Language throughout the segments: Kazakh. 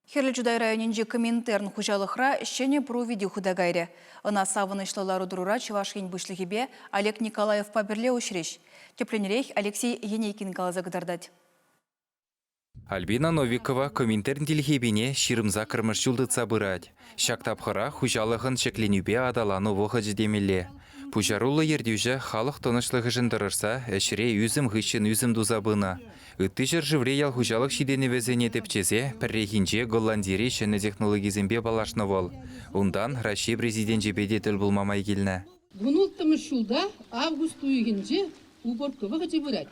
Херлі районенде Коминтерн хужалықра шене про видео худагайре. Она савынышлылары дурура Чевашин бышлыгебе Олег Николаев паберле ушреш. Тепленерейх Алексей Енейкин галазагдардать. Альбина Новикова Коминтерн телхебине ширымза кырмыш жылдыца бырать. Шактапхыра хужалығын шекленюбе адалану вохыжы демелле. Пужарулы ердюжі халық тонышлығы жындырырса, әшіре үзім ғышын үзім дузабына. Үтті жыр живре ял хужалық шидені везене тепчезе, піррехінже голландири шыны технологизмбе балашны бол. Ундан Россия президент жебеде тіл булмамай келіні. Бұнылттымыз жылда август уйгенже уборкова ғычы бұрад.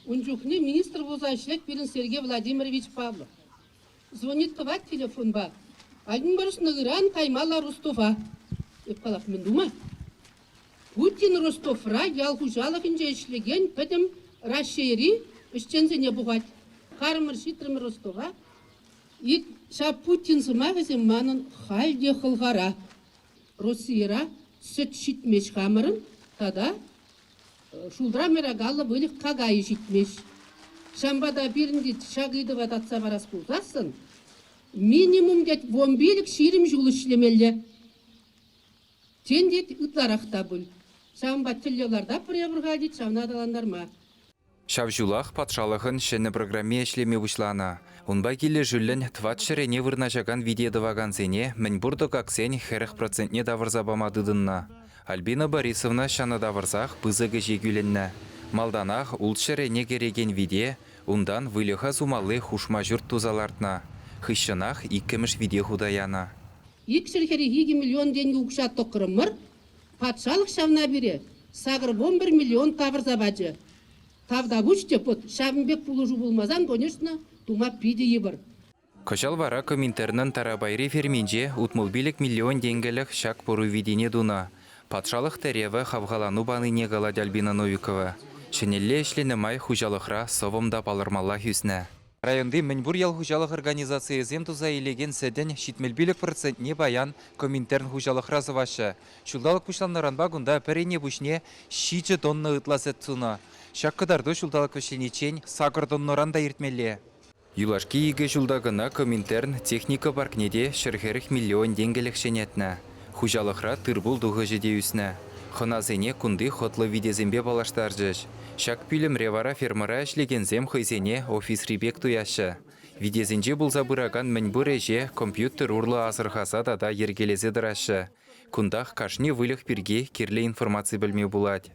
Унжухне министр возашлек перін Сергей Владимирович Павлов. Звонит кыват телефон бар. Один барыш нагыран каймала Ростова. Эпкалақ мен дума. Путин Ростовра ял хужалығынже ішлеген пәдім Рашери үшчензене бұғат. Қарымыр шитрымыр Ростова. И ша Путин сымағызем манын халде қылғара. Россияра сүт шитмеш қамырын, тада шулдра мерагалы бөлік қағайы житмеш. Шамбада бірінде шағыды вататса барас бұлдасын, минимум дет 11 ширим жыл ішлемелі. Тен дет ұтларақта бұл. Шамба тіллеларда пұребірға дет шавнадаландар ма. Шавжулах патшалығын шыны программе эшлеме бұшлана. Унба келі жүлін тват шырене вырнашаган видеодываган зене мін бұрдық аксен 40% давырзабамадыдынна. Альбина Борисовна шаны давырзақ бызығы жегюленні. Малданақ ұл шырене кереген виде, ундан вылыға зумалы хушма жүрт тузалартна. Хыщынақ иккіміш виде худаяна. Икшірхері 2 миллион денгі ұқшат тоқырымыр, патшалық шавна бере, сағыр 11 миллион тавырзабаджы. Тавда бұште пұт, шавынбек пұлыжу болмазан, конечно, тума пиде ебір. Кожал вара Коминтернын тарабайри ферменже утмылбилік миллион денгелік шак пору видене дуна. Патшалық тәреві хавғалану баныне галадь Альбина Новикова. Шенелле ешлені май хужалықра совымда палырмалла хүсіне. Районды Мінбур ял хужалық организация зем туза елеген сәден шитмелбилік процентне баян Коминтерн хужалықра зывашы. Шулдалық пұшланларан багында пәрене бұшне 6 тонны ұтласы тұна. Шак кыдарды шулдалық көшленечен сақыр тонноран да ертмелі. Юлашки егі жылдағына Коминтерн техника паркнеде шырхеріх миллион денгелік шенетні. Хужалықра тырбул дұғы жеде үсіне. Хыназене күнді хотлы видезембе балаштар жеш. Шак пүлім ревара фермара әшлегензем хызене офис рибек туяшы. Видезенже бұл забыраган мінбір әже компьютер урлы азырғаса да ергелезе дырашы. Күндақ кашни вылық бірге керлі информация білме бұлад.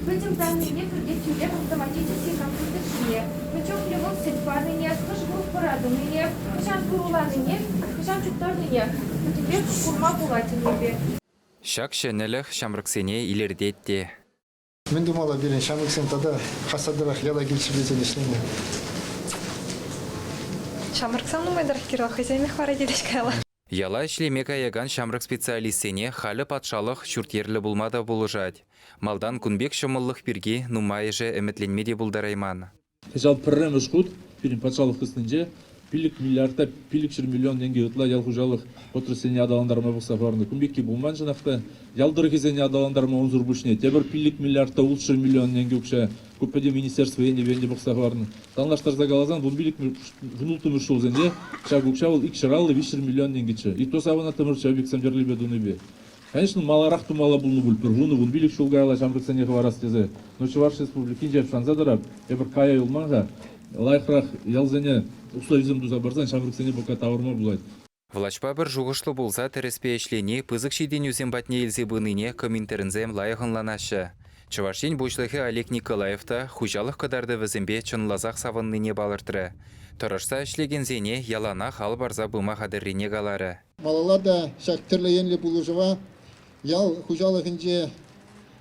Потім там не придет автоматический компьютер шне. Причем плевок сельфаны нет, кашгур парады нет, кашан куруланы нет, кашан чуктарды нет. Тебе курма булати небе. Шак шенеліх шамрыксене илердетте. Мен думала берен шамрыксен тада хасадырақ яла келшібезен ешлеме. Шамрыксен нумайдырық керал хозяйных вара делешкайла. Яла ішлемек аяган шамрык специалистене халі патшалық шүртерлі булмада булыжад. Малдан күнбек шымыллық бірге нумайыжы әмітленмеде бұлдарайман. Хежал піррем ұшқұд, бірін патшалық қыстынже, пилік миллиардта, пилік шыр миллион денге ұтла ял хужалық отырсене адаландарма бұқса барны. Күнбекке бұлман жынақта ялдыры кезене адаландарма онзыр бұшне. Тебір пилік миллиардта ұл шыр миллион денге ұқша көппеде министерство ене венде бұқса барны. Танлаштар загалазан бұн билік жұнылты мүршіл зенде шаг ұқша ол ик шыраллы 5 миллион денгечі. И то савына тымыр чабек самдерлі бедуны бе. Конечно, маларақ тумала бұлны бүл, пірвуны бұн билік шулғайла шамрыксене қыварас тезе. Но Чуваш республикин жеп шанзадырап, ебір кая юлманға, лайқырақ ялзене условизм дуза барзан шамрыксене бұқа тауырма бұлайды. Влачпа бір жуғышлы болса тәріспе ішлене пызық шиден үзен батне елзе бұныне Коминтернзем лайығынланашы. Чувашин бұшлығы Олег Николаевта хужалық қадарды візімбе чынлазақ савынныне балыртыры. Тұрышса ішлеген зене ялана хал барза бұма қадыррене қалары. Балаларда шактірлі енлі бұлыжыва, ял хужалығынже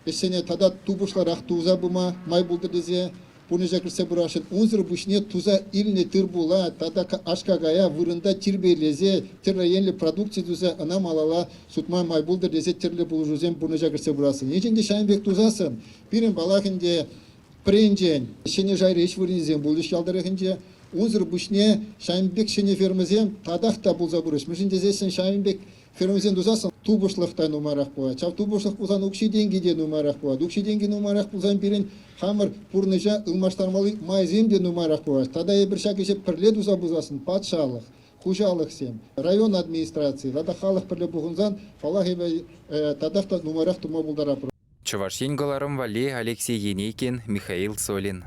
эшене тада тубушларақ туза бұма май бұлды дезе, бұны жәкірсе бұрашын, онзыр бұшне туза иліне тыр бұла, тада ашқағая вырында тирбейлезе, тірі енлі продукция дұза, ана малала сұтма май бұлды дезе тірлі бұлыжузен бұны жәкірсе бұрасың. Ежінде шайынбек тузасын, бірін балағынде пренжен, шене жайры еш вырынзен бұлыш ялдырығынде, онзыр бұшне шайынбек шене фермізен тадақта бұлза бұрыш. Мүшін дезесін шайынбек фермізен дұзасын. тубушлықта нумарақ болады. Чав тубушлық болсан укши денгеде нумарақ болады. Укши денге нумарақ болсан берен хамыр пурныжа ылмаштармалы майземде нумарақ болады. Тада бір шакеше пірле дуза бұзасын патшалық, хужалық сем, район администрации, лада халық пірле бұғынзан, фалахебе тадақта нумарақ тума бұлдара. Чувашин голарым вали Алексей Енейкин, Михаил Солин.